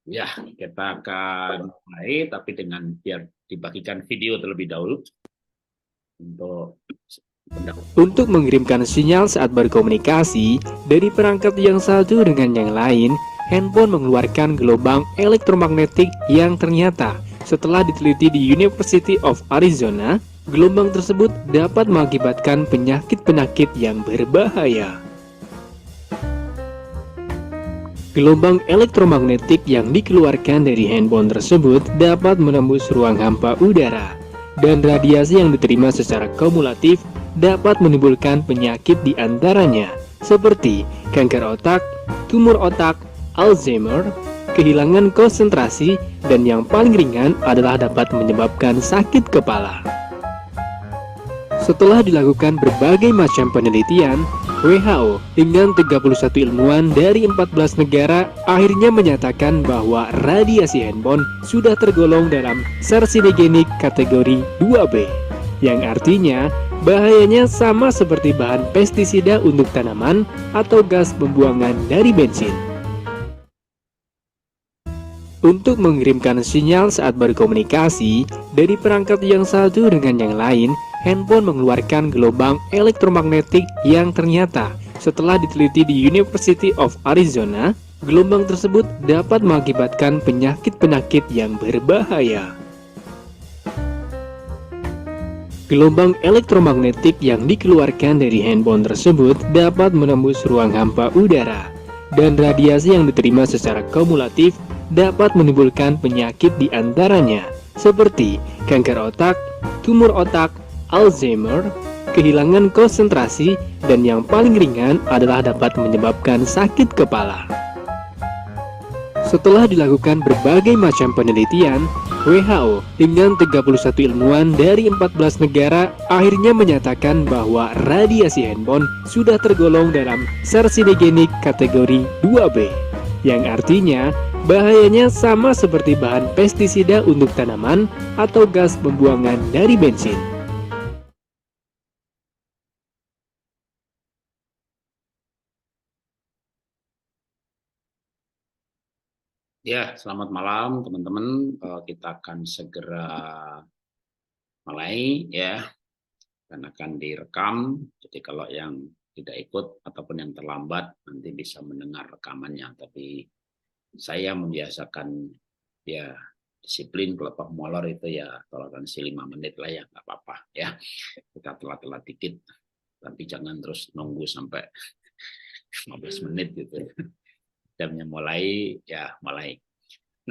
Ya, kita akan mulai, tapi dengan biar dibagikan video terlebih dahulu untuk pendahulu. Untuk mengirimkan sinyal saat berkomunikasi dari perangkat yang satu dengan yang lain, handphone mengeluarkan gelombang elektromagnetik yang ternyata setelah diteliti di University of Arizona, gelombang tersebut dapat mengakibatkan penyakit-penyakit yang berbahaya. Gelombang elektromagnetik yang dikeluarkan dari handphone tersebut dapat menembus ruang hampa udara, dan radiasi yang diterima secara kumulatif dapat menimbulkan penyakit di antaranya, seperti kanker otak, tumor otak, Alzheimer, kehilangan konsentrasi, dan yang paling ringan adalah dapat menyebabkan sakit kepala. Setelah dilakukan berbagai macam penelitian, WHO dengan 31 ilmuwan dari 14 negara akhirnya menyatakan bahwa radiasi handphone sudah tergolong dalam karsinogenik kategori 2B, yang artinya bahayanya sama seperti bahan pestisida untuk tanaman atau gas pembuangan dari bensin. Untuk mengirimkan sinyal saat berkomunikasi dari perangkat yang satu dengan yang lain, handphone mengeluarkan gelombang elektromagnetik yang ternyata setelah diteliti di University of Arizona, gelombang tersebut dapat mengakibatkan penyakit-penyakit yang berbahaya. Gelombang elektromagnetik yang dikeluarkan dari handphone tersebut dapat menembus ruang hampa udara, dan radiasi yang diterima secara kumulatif dapat menimbulkan penyakit di antaranya, seperti kanker otak, tumor otak, Alzheimer, kehilangan konsentrasi, dan yang paling ringan adalah dapat menyebabkan sakit kepala. Setelah dilakukan berbagai macam penelitian, WHO dengan 31 ilmuwan dari 14 negara akhirnya menyatakan bahwa radiasi handphone sudah tergolong dalam karsinogenik kategori 2B, yang artinya bahayanya sama seperti bahan pestisida untuk tanaman atau gas pembuangan dari bensin. Ya, selamat malam teman-teman. Kita akan segera mulai ya, dan akan direkam. Jadi kalau yang tidak ikut ataupun yang terlambat nanti bisa mendengar rekamannya. Tapi saya membiasakan ya disiplin, kalau Pak molor itu ya toleransi 5 menit lah ya, nggak apa-apa ya. Kita telat-telat dikit, tapi jangan terus nunggu sampai 15 menit gitu. Jamnya mulai, ya mulai.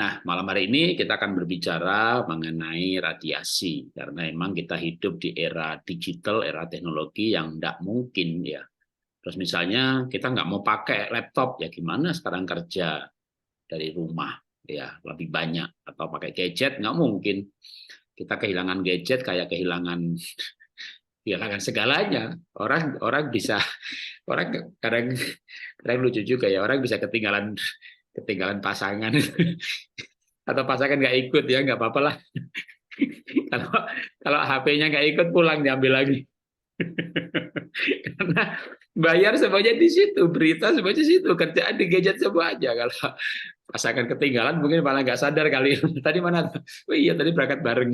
Nah, malam hari ini kita akan berbicara mengenai radiasi, karena memang kita hidup di era digital, era teknologi yang tidak mungkin ya. Terus misalnya kita nggak mau pakai laptop, ya gimana sekarang kerja dari rumah, ya lebih banyak, atau pakai gadget, nggak mungkin. Kita kehilangan gadget kayak kehilangan segalanya. Orang orang bisa, orang kadang kadang lucu juga ya, orang bisa ketinggalan ketinggalan pasangan atau pasangan nggak ikut, ya nggak apa-apa lah. kalau kalau HP-nya nggak ikut, pulang diambil lagi. Karena bayar semuanya di situ, berita semuanya di situ, kerjaan di gadget semua aja. Kalau pasangan ketinggalan mungkin malah nggak sadar kali. Tadi mana? Oh iya, tadi berangkat bareng.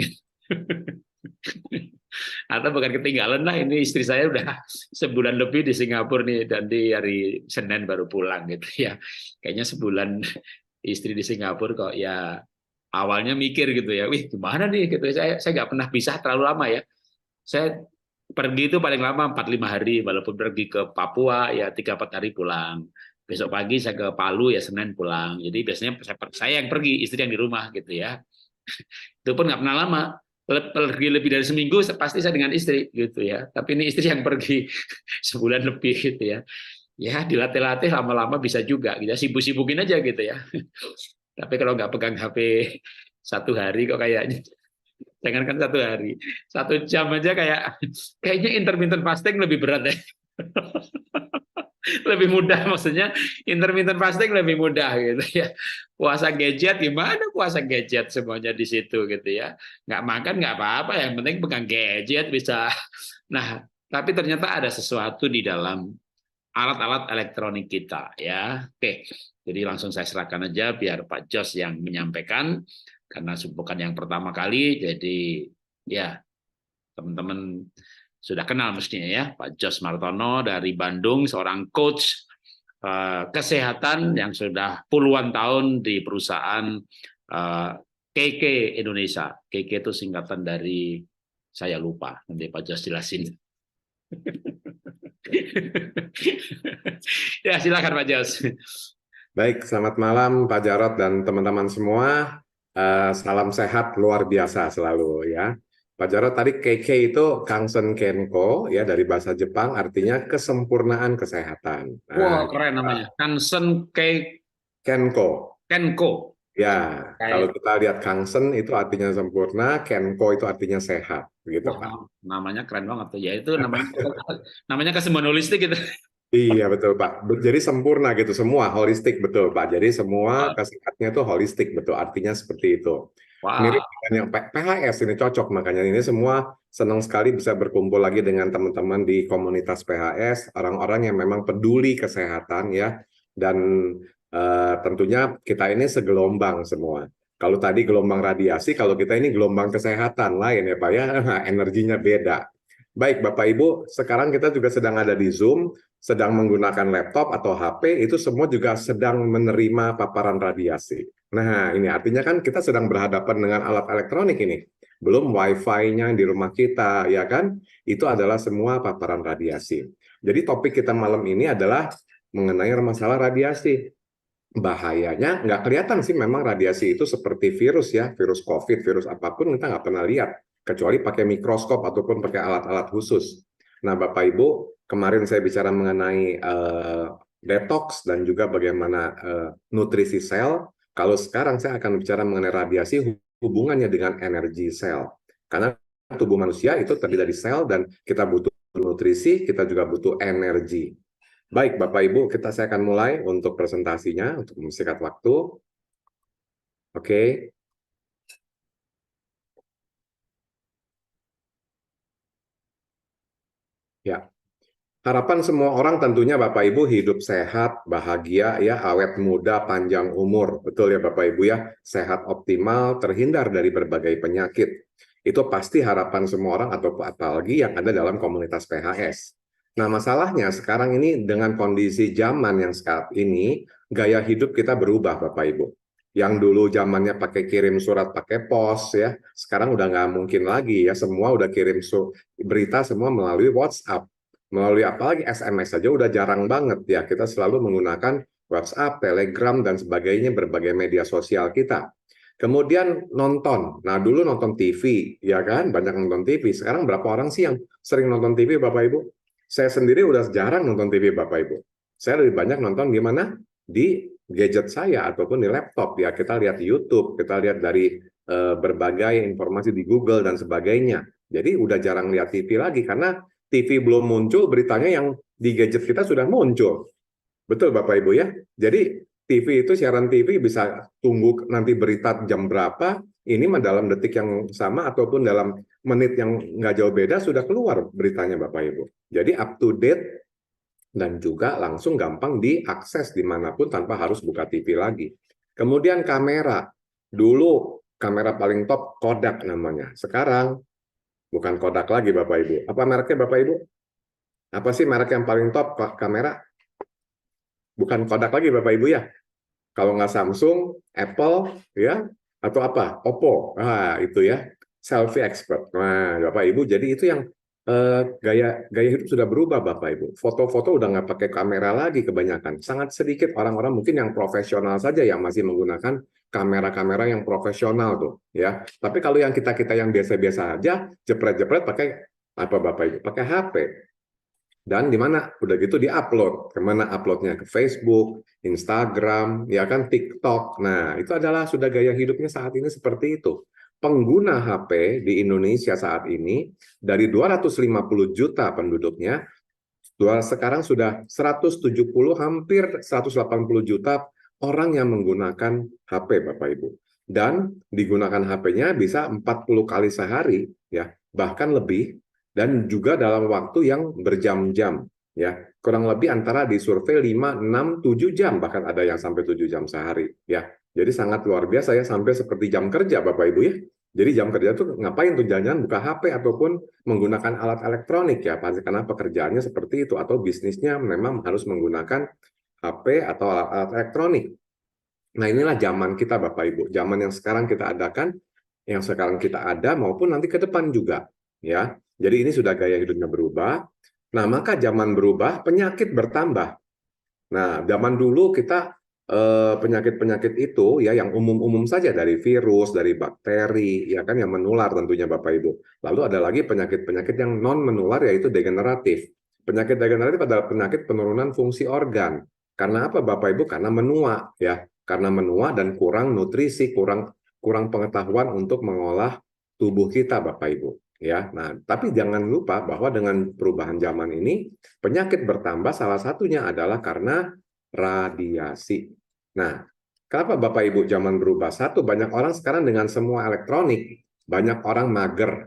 Atau bukan ketinggalan lah, ini istri saya udah sebulan lebih di Singapura nih, dan di hari Senin baru pulang gitu ya. Kayaknya sebulan istri di Singapura kok ya. Awalnya mikir gitu ya, wih gimana nih gitu. Saya nggak pernah pisah terlalu lama ya. Saya pergi itu paling lama 4-5 hari, walaupun pergi ke Papua ya 3-4 hari pulang. Besok pagi saya ke Palu ya Senin pulang. Jadi biasanya saya yang pergi, istri yang di rumah gitu ya. Itu pun nggak pernah lama. Pergi lebih dari seminggu pasti saya dengan istri gitu ya. Tapi ini istri yang pergi sebulan lebih gitu ya. Ya dilatih-latih lama-lama bisa juga gitu ya. Sibuk-sibukin aja gitu ya. Tapi kalau nggak pegang HP 1 hari kok kayaknya, jangankan 1 hari, 1 jam aja kayaknya intermittent fasting lebih berat ya. Lebih mudah, maksudnya intermittent fasting lebih mudah gitu ya. Puasa gadget gimana, puasa gadget semuanya di situ gitu ya. Nggak makan nggak apa-apa, yang penting pegang gadget bisa. Nah, tapi ternyata ada sesuatu di dalam alat-alat elektronik kita ya. Oke. Jadi langsung saya serahkan aja biar Pak Jos yang menyampaikan, karena bukan yang pertama kali. Jadi ya teman-teman sudah kenal mestinya ya, Pak Jos Martono dari Bandung, seorang coach kesehatan yang sudah puluhan tahun di perusahaan KK Indonesia. KK itu singkatan dari, saya lupa, nanti Pak Jos jelasin. Ya, silakan Pak Jos. Baik, selamat malam Pak Jarot dan teman-teman semua. Salam sehat luar biasa selalu ya. Pak Jarot, tadi KK itu Kangsen Kenko ya, dari bahasa Jepang, artinya kesempurnaan kesehatan. Wah, keren namanya. Kansen Kenko. Kenko. Ya, kalau kita lihat Kangsen itu artinya sempurna, Kenko itu artinya sehat, gitu Pak. Namanya keren banget tuh. Ya itu namanya kesembuhan holistik gitu. Iya betul Pak. Jadi sempurna gitu semua, holistik betul Pak. Jadi semua kesehatannya itu holistik betul. Artinya seperti itu. Wow. Mirip dengan yang PHS ini cocok, makanya ini semua senang sekali bisa berkumpul lagi dengan teman-teman di komunitas PHS, orang-orang yang memang peduli kesehatan ya. Dan tentunya kita ini segelombang semua. Kalau tadi gelombang radiasi, kalau kita ini gelombang kesehatan lain ya Pak ya, energinya beda. Baik Bapak Ibu, sekarang kita juga sedang ada di Zoom, sedang menggunakan laptop atau HP, itu semua juga sedang menerima paparan radiasi. Nah, ini artinya kan kita sedang berhadapan dengan alat elektronik ini. Belum Wi-Fi-nya di rumah kita, ya kan? Itu adalah semua paparan radiasi. Jadi topik kita malam ini adalah mengenai masalah radiasi. Bahayanya nggak kelihatan sih, memang radiasi itu seperti virus ya, virus COVID, virus apapun kita nggak pernah lihat, kecuali pakai mikroskop ataupun pakai alat-alat khusus. Nah, Bapak Ibu, kemarin saya bicara mengenai detox dan juga bagaimana nutrisi sel. Kalau sekarang saya akan bicara mengenai radiasi, hubungannya dengan energi sel. Karena tubuh manusia itu terdiri dari sel dan kita butuh nutrisi, kita juga butuh energi. Baik, Bapak Ibu, saya akan mulai untuk presentasinya, untuk memsingkat waktu. Oke. Ya. Harapan semua orang tentunya Bapak Ibu hidup sehat, bahagia, ya, awet muda, panjang umur. Betul ya Bapak Ibu ya, sehat optimal, terhindar dari berbagai penyakit. Itu pasti harapan semua orang, atau apalagi yang ada dalam komunitas PHS. Nah, masalahnya sekarang ini dengan kondisi zaman yang saat ini, gaya hidup kita berubah Bapak Ibu. Yang dulu zamannya pakai kirim surat pakai pos ya, sekarang udah nggak mungkin lagi ya, semua udah kirim berita semua melalui WhatsApp. Melalui apalagi SMS saja udah jarang banget ya, kita selalu menggunakan WhatsApp, Telegram, dan sebagainya, berbagai media sosial kita. Kemudian nonton, nah dulu nonton TV, ya kan, banyak nonton TV. Sekarang berapa orang sih yang sering nonton TV Bapak Ibu? Saya sendiri udah jarang nonton TV Bapak Ibu. Saya lebih banyak nonton di mana? Di gadget saya ataupun di laptop ya. Kita lihat YouTube, kita lihat dari berbagai informasi di Google dan sebagainya. Jadi udah jarang lihat TV lagi karena TV belum muncul, beritanya yang di gadget kita sudah muncul. Betul Bapak Ibu ya. Jadi TV itu, siaran TV bisa tunggu nanti berita jam berapa, ini mah dalam detik yang sama ataupun dalam menit yang nggak jauh beda sudah keluar beritanya Bapak Ibu. Jadi up to date dan juga langsung gampang diakses dimanapun tanpa harus buka TV lagi. Kemudian kamera. Dulu kamera paling top Kodak namanya. Sekarang bukan Kodak lagi Bapak Ibu. Apa mereknya Bapak Ibu? Apa sih merek yang paling top kamera? Bukan Kodak lagi Bapak Ibu ya. Kalau nggak Samsung, Apple, ya, atau apa? Oppo. Nah, itu ya. Selfie expert. Nah, Bapak Ibu, jadi itu yang gaya hidup sudah berubah Bapak Ibu. Foto-foto udah nggak pakai kamera lagi kebanyakan. Sangat sedikit orang-orang mungkin yang profesional saja yang masih menggunakan kamera-kamera yang profesional tuh, ya. Tapi kalau yang kita yang biasa-biasa aja, jepret-jepret pakai apa Bapak Ibu? Pakai HP. Dan di mana udah gitu diupload, kemana uploadnya? Ke Facebook, Instagram, ya kan, TikTok. Nah, itu adalah sudah gaya hidupnya saat ini seperti itu. Pengguna HP di Indonesia saat ini dari 250 juta penduduknya, sekarang sudah 170, hampir 180 juta orang yang menggunakan HP Bapak Ibu. Dan digunakan HP-nya bisa 40 kali sehari, ya, bahkan lebih. Dan juga dalam waktu yang berjam-jam. ya. Kurang lebih antara di survei 5, 6, 7 jam, bahkan ada yang sampai 7 jam sehari, ya. Jadi sangat luar biasa ya, sampai seperti jam kerja Bapak Ibu ya. Jadi jam kerja tuh ngapain tuh, jangan buka HP ataupun menggunakan alat elektronik ya, pasti karena pekerjaannya seperti itu atau bisnisnya memang harus menggunakan HP atau alat-alat elektronik. Nah, inilah zaman kita Bapak Ibu, zaman yang sekarang kita adakan, yang sekarang kita ada maupun nanti ke depan juga, ya. Jadi ini sudah gaya hidupnya berubah. Nah, maka zaman berubah, penyakit bertambah. Nah, zaman dulu kita penyakit-penyakit itu ya yang umum-umum saja, dari virus, dari bakteri, ya kan, yang menular tentunya Bapak Ibu. Lalu ada lagi penyakit-penyakit yang non menular, yaitu degeneratif. Penyakit degeneratif adalah penyakit penurunan fungsi organ. Karena apa Bapak Ibu? Karena menua ya. Karena menua dan kurang nutrisi, kurang pengetahuan untuk mengolah tubuh kita Bapak Ibu. Ya, nah, tapi jangan lupa bahwa dengan perubahan zaman ini, penyakit bertambah, salah satunya adalah karena radiasi. Nah, kenapa Bapak Ibu zaman berubah? Satu, banyak orang sekarang dengan semua elektronik, banyak orang mager,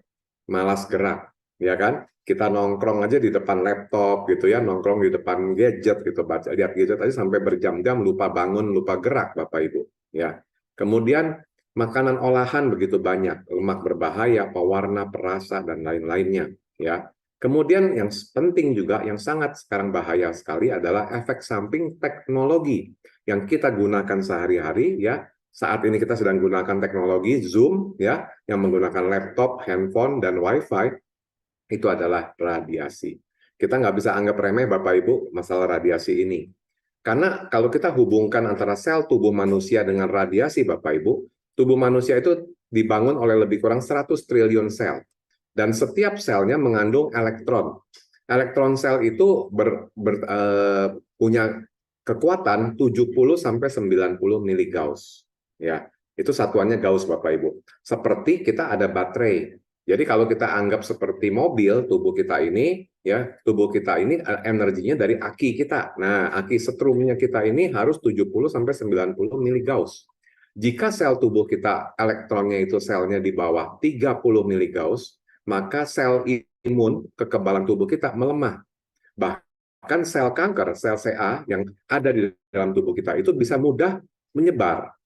malas gerak, ya kan? Kita nongkrong aja di depan laptop gitu ya, nongkrong di depan gadget gitu, baca lihat gadget aja sampai berjam-jam, lupa bangun, lupa gerak Bapak Ibu, ya. Kemudian makanan olahan begitu banyak, lemak berbahaya, pewarna, perasa dan lain-lainnya, ya. Kemudian yang penting juga, yang sangat sekarang bahaya sekali adalah efek samping teknologi yang kita gunakan sehari-hari ya. Saat ini kita sedang gunakan teknologi Zoom ya, yang menggunakan laptop, handphone, dan WiFi, itu adalah radiasi. Kita nggak bisa anggap remeh Bapak Ibu masalah radiasi ini. Karena kalau kita hubungkan antara sel tubuh manusia dengan radiasi Bapak Ibu, tubuh manusia itu dibangun oleh lebih kurang 100 triliun sel. Dan setiap selnya mengandung elektron. Elektron sel itu punya kekuatan 70 sampai 90 miligauss. Ya, itu satuannya Gauss Bapak Ibu. Seperti kita ada baterai. Jadi kalau kita anggap seperti mobil, tubuh kita ini energinya dari aki kita. Nah, aki setrumnya kita ini harus 70 sampai 90 miligauss. Jika sel tubuh kita elektronnya itu selnya di bawah 30 miligauss, maka sel imun, kekebalan tubuh kita melemah. Bahkan sel kanker, sel CA yang ada di dalam tubuh kita itu bisa mudah menyebar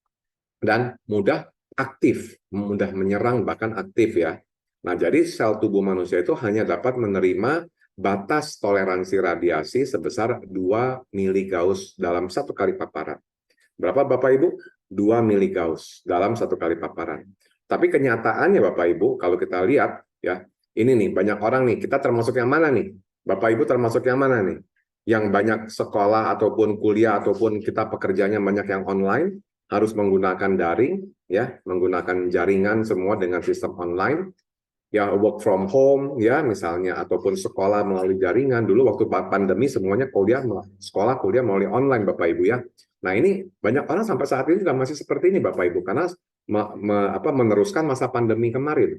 dan mudah aktif, mudah menyerang bahkan aktif ya. Nah, jadi sel tubuh manusia itu hanya dapat menerima batas toleransi radiasi sebesar 2 miligauss dalam satu kali paparan. Berapa Bapak Ibu? 2 miligauss dalam satu kali paparan. Tapi kenyataannya Bapak Ibu, kalau kita lihat ya, ini nih banyak orang nih, kita termasuk yang mana nih? Bapak Ibu termasuk yang mana nih? Yang banyak sekolah ataupun kuliah ataupun kita pekerjaannya banyak yang online, harus menggunakan daring ya, menggunakan jaringan semua dengan sistem online. Ya, work from home ya misalnya, ataupun sekolah melalui jaringan. Dulu waktu pandemi semuanya sekolah kuliah melalui online Bapak Ibu ya. Nah, ini banyak orang sampai saat ini juga masih seperti ini Bapak Ibu, karena meneruskan masa pandemi kemarin.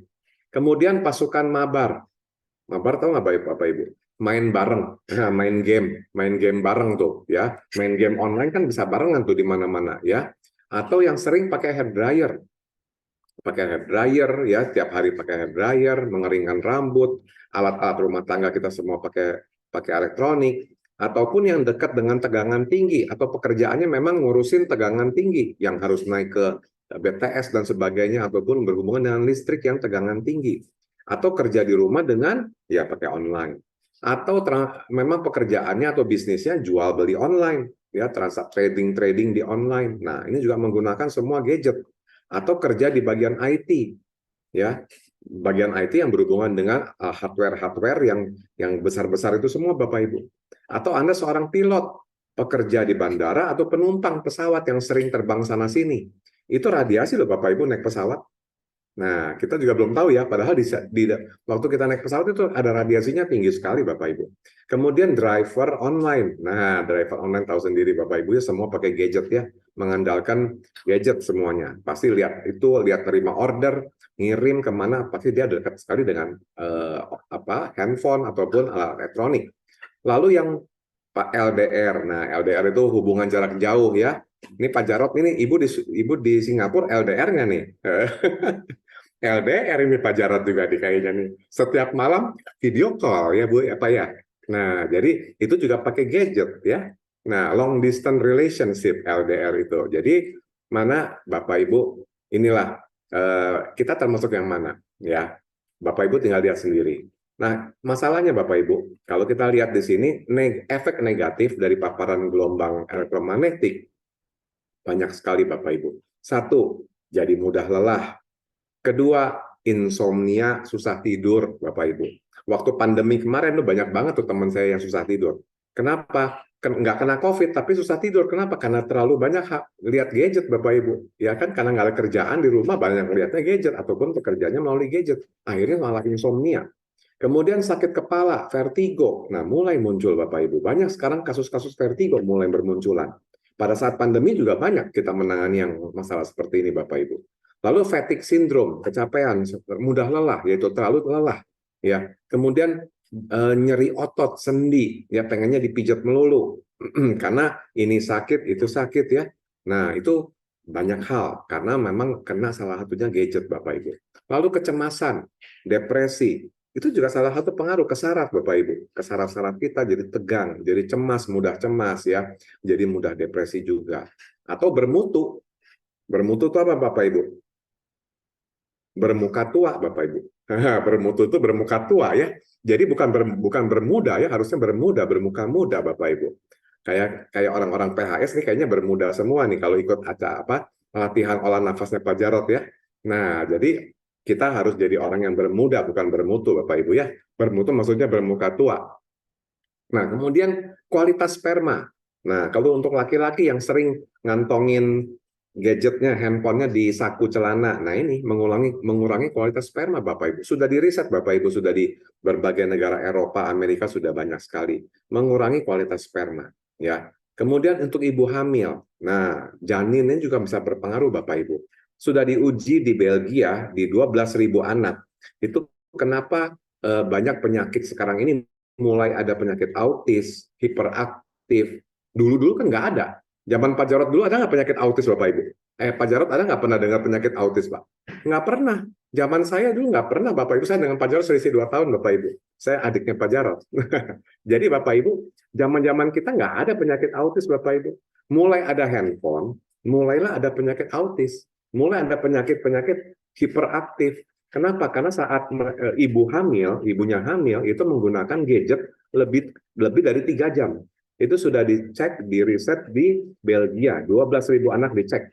Kemudian pasukan mabar tahu nggak Bapak Ibu? Main bareng, main game bareng tuh ya. Main game online kan bisa barengan tuh di mana-mana ya. Atau yang sering pakai hair dryer ya, tiap hari pakai hair dryer, mengeringkan rambut, alat-alat rumah tangga kita semua pakai elektronik, ataupun yang dekat dengan tegangan tinggi atau pekerjaannya memang ngurusin tegangan tinggi yang harus naik ke BTS dan sebagainya, ataupun berhubungan dengan listrik yang tegangan tinggi, atau kerja di rumah dengan ya pakai online, atau memang pekerjaannya atau bisnisnya jual beli online ya, trading di online. Nah, ini juga menggunakan semua gadget, atau kerja di bagian IT ya, bagian IT yang berhubungan dengan hardware yang besar-besar itu semua Bapak Ibu. Atau Anda seorang pilot, pekerja di bandara atau penumpang pesawat yang sering terbang sana sini. Itu radiasi loh Bapak Ibu naik pesawat. Nah, kita juga belum tahu ya, padahal waktu kita naik pesawat itu ada radiasinya tinggi sekali Bapak Ibu. Kemudian driver online. Nah, driver online tahu sendiri Bapak Ibu ya, semua pakai gadget ya, mengandalkan gadget semuanya. Pasti lihat terima order, ngirim kemana, pasti dia dekat sekali dengan handphone ataupun alat elektronik. Lalu yang Pak LDR. Nah, LDR itu hubungan jarak jauh ya. Ini Pak Jarot, ini ibu di Singapura LDR nggak nih? LDR ini Pak Jarot juga di kayaknya nih. Setiap malam video call ya Bu, apa ya? Nah, jadi itu juga pakai gadget ya. Nah, long distance relationship LDR itu. Jadi mana Bapak Ibu, inilah kita termasuk yang mana ya. Bapak Ibu tinggal lihat sendiri. Nah, masalahnya Bapak Ibu, kalau kita lihat di sini efek negatif dari paparan gelombang elektromagnetik banyak sekali Bapak Ibu. Satu, jadi mudah lelah. Kedua, insomnia, susah tidur, Bapak Ibu. Waktu pandemi kemarin tuh banyak banget tuh teman saya yang susah tidur. Kenapa? Nggak kena COVID, tapi susah tidur. Kenapa? Karena terlalu banyak lihat gadget, Bapak Ibu. Ya kan, karena nggak ada kerjaan di rumah, banyak lihatnya gadget, ataupun pekerjaannya melalui gadget. Akhirnya malah insomnia. Kemudian sakit kepala, vertigo. Nah, mulai muncul, Bapak Ibu. Banyak sekarang kasus-kasus vertigo mulai bermunculan. Pada saat pandemi juga banyak kita menangani yang masalah seperti ini, Bapak Ibu. Lalu fatigue syndrome, kecapean, mudah lelah, yaitu terlalu lelah. Ya, kemudian nyeri otot, sendi, ya pengennya dipijat melulu, karena ini sakit, itu sakit ya. Nah, itu banyak hal, karena memang kena salah satunya gadget, Bapak Ibu. Lalu kecemasan, depresi, itu juga salah satu pengaruh ke saraf, Bapak Ibu. Ke saraf-saraf kita jadi tegang, jadi cemas, mudah cemas ya, jadi mudah depresi juga. Atau bermutu. Bermutu itu apa, Bapak Ibu? Bermuka tua, Bapak Ibu. Bermutu itu bermuka tua ya. Jadi bukan bermuda ya, harusnya bermuda, bermuka muda, Bapak Ibu. Kayak orang-orang PHS nih kayaknya bermuda semua nih kalau ikut acara latihan olah nafasnya Pak Jarot ya. Nah, jadi kita harus jadi orang yang bermuda, bukan bermutu, Bapak Ibu ya. Bermutu maksudnya bermuka tua. Nah, kemudian kualitas sperma. Nah, kalau untuk laki-laki yang sering ngantongin gadgetnya, handphonenya di saku celana, nah ini mengurangi kualitas sperma, Bapak Ibu. Sudah diriset, Bapak Ibu, sudah di berbagai negara Eropa, Amerika sudah banyak sekali mengurangi kualitas sperma. Ya, kemudian untuk ibu hamil, nah janinnya juga bisa berpengaruh, Bapak Ibu. Sudah diuji di Belgia di 12.000 anak. Itu kenapa banyak penyakit sekarang ini mulai ada penyakit autis, hiperaktif. Dulu-dulu kan nggak ada. Zaman Pak Jarot dulu ada nggak penyakit autis, Bapak Ibu? Pak Jarot ada nggak pernah dengar penyakit autis, Pak? Nggak pernah. Zaman saya dulu nggak pernah, Bapak Ibu. Saya dengan Pak Jarot selisih 2 tahun, Bapak Ibu. Saya adiknya Pak Jarot. Jadi Bapak Ibu, zaman-zaman kita nggak ada penyakit autis, Bapak Ibu. Mulai ada handphone, mulailah ada penyakit autis. Mulai ada penyakit-penyakit hiperaktif. Kenapa? Karena saat ibunya hamil, itu menggunakan gadget lebih dari 3 jam. Itu sudah dicek, di riset di Belgia, 12.000 anak dicek.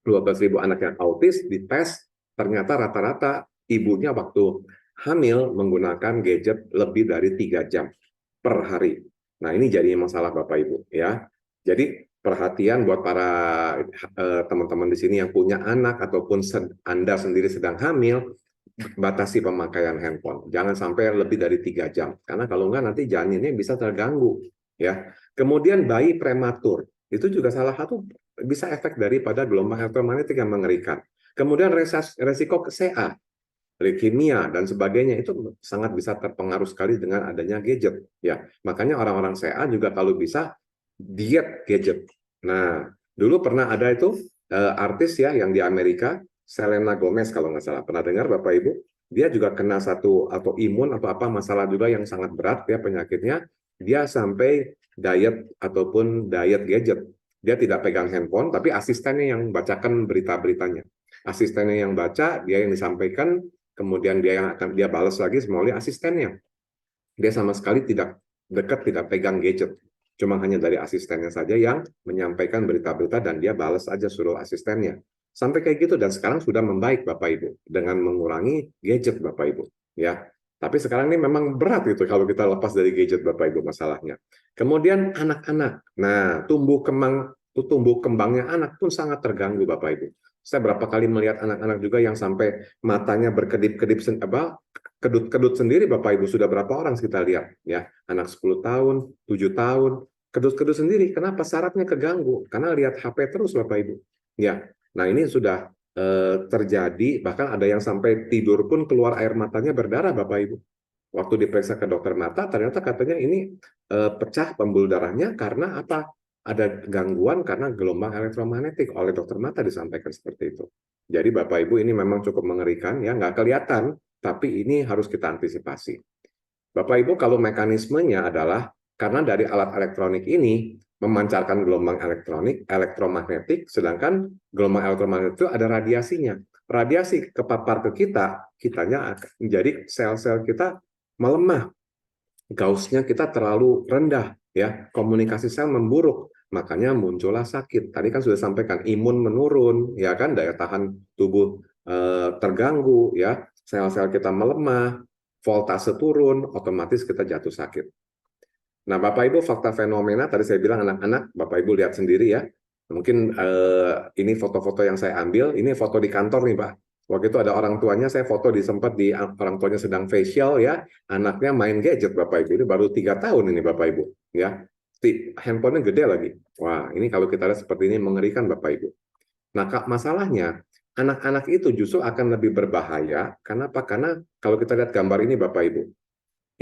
12.000 anak yang autis dites, ternyata rata-rata ibunya waktu hamil menggunakan gadget lebih dari 3 jam per hari. Nah, ini jadi masalah Bapak Ibu ya. Jadi perhatian buat para teman-teman di sini yang punya anak ataupun Anda sendiri sedang hamil, batasi pemakaian handphone. Jangan sampai lebih dari 3 jam. Karena kalau enggak nanti janinnya bisa terganggu. Ya. Kemudian bayi prematur. Itu juga salah satu bisa efek daripada gelombang elektromagnetik yang mengerikan. Kemudian resiko CA, leukemia, dan sebagainya itu sangat bisa terpengaruh sekali dengan adanya gadget. Ya. Makanya orang-orang CA juga kalau bisa diet gadget. Nah, dulu pernah ada itu artis ya yang di Amerika, Selena Gomez kalau nggak salah, pernah dengar Bapak Ibu? Dia juga kena satu atau imun atau apa masalah juga yang sangat berat ya penyakitnya. Dia sampai diet ataupun diet gadget. Dia tidak pegang handphone, tapi asistennya yang bacakan berita-beritanya. Asistennya yang baca, dia yang disampaikan, kemudian dia balas lagi melalui asistennya. Dia sama sekali tidak dekat, tidak pegang gadget. Cuma hanya dari asistennya saja yang menyampaikan berita-berita dan dia balas aja suruh asistennya. Sampai kayak gitu, dan sekarang sudah membaik Bapak Ibu dengan mengurangi gadget Bapak Ibu. Ya, tapi sekarang ini memang berat gitu kalau kita lepas dari gadget Bapak Ibu masalahnya. Kemudian anak-anak. Nah, tumbuh kembangnya anak pun sangat terganggu Bapak Ibu. Saya berapa kali melihat anak-anak juga yang sampai matanya berkedip-kedip kedut-kedut sendiri Bapak Ibu. Sudah berapa orang kita lihat ya, anak 10 tahun, 7 tahun, kedut-kedut sendiri. Kenapa? Sarafnya keganggu karena lihat HP terus Bapak Ibu. Ya. Nah, ini sudah terjadi, bahkan ada yang sampai tidur pun keluar air matanya berdarah Bapak Ibu. Waktu diperiksa ke dokter mata, ternyata katanya ini pecah pembuluh darahnya karena apa? Ada gangguan karena gelombang elektromagnetik. Oleh dokter mata disampaikan seperti itu. Jadi Bapak Ibu ini memang cukup mengerikan, ya nggak kelihatan, tapi ini harus kita antisipasi. Bapak Ibu, kalau mekanismenya adalah karena dari alat elektronik ini memancarkan gelombang elektromagnetik, sedangkan gelombang elektromagnetik itu ada radiasinya. Radiasi kepapar ke kita, kitanya akan menjadi sel-sel kita melemah, Gauss-nya kita terlalu rendah, ya, komunikasi sel memburuk, makanya muncullah sakit. Tadi kan sudah sampaikan imun menurun, ya kan, daya tahan tubuh terganggu, ya, sel-sel kita melemah, voltase turun, otomatis kita jatuh sakit. Nah, Bapak Ibu, fakta fenomena tadi saya bilang anak-anak, Bapak Ibu lihat sendiri ya. Mungkin ini foto-foto yang saya ambil, ini foto di kantor nih, Pak. Waktu itu ada orang tuanya, saya foto sempat di orang tuanya sedang facial ya, anaknya main gadget Bapak Ibu, ini baru 3 tahun ini Bapak Ibu, ya. Handphonenya gede lagi. Wah, ini kalau kita lihat seperti ini mengerikan Bapak Ibu. Nah, masalahnya anak-anak itu justru akan lebih berbahaya. Kenapa? Karena kalau kita lihat gambar ini Bapak Ibu,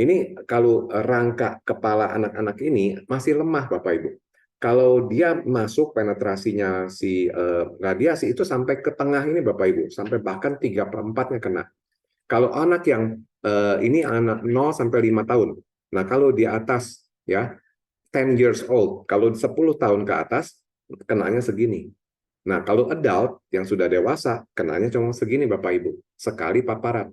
ini kalau rangka kepala anak-anak ini masih lemah Bapak Ibu. Kalau dia masuk penetrasinya si radiasi itu sampai ke tengah ini Bapak Ibu, sampai bahkan 3/4-nya kena. Kalau anak yang ini anak 0 sampai 5 tahun. Nah, kalau di atas ya 10 years old, kalau 10 tahun ke atas kenanya segini. Nah, kalau adult yang sudah dewasa kenanya cuma segini Bapak Ibu, sekali paparan.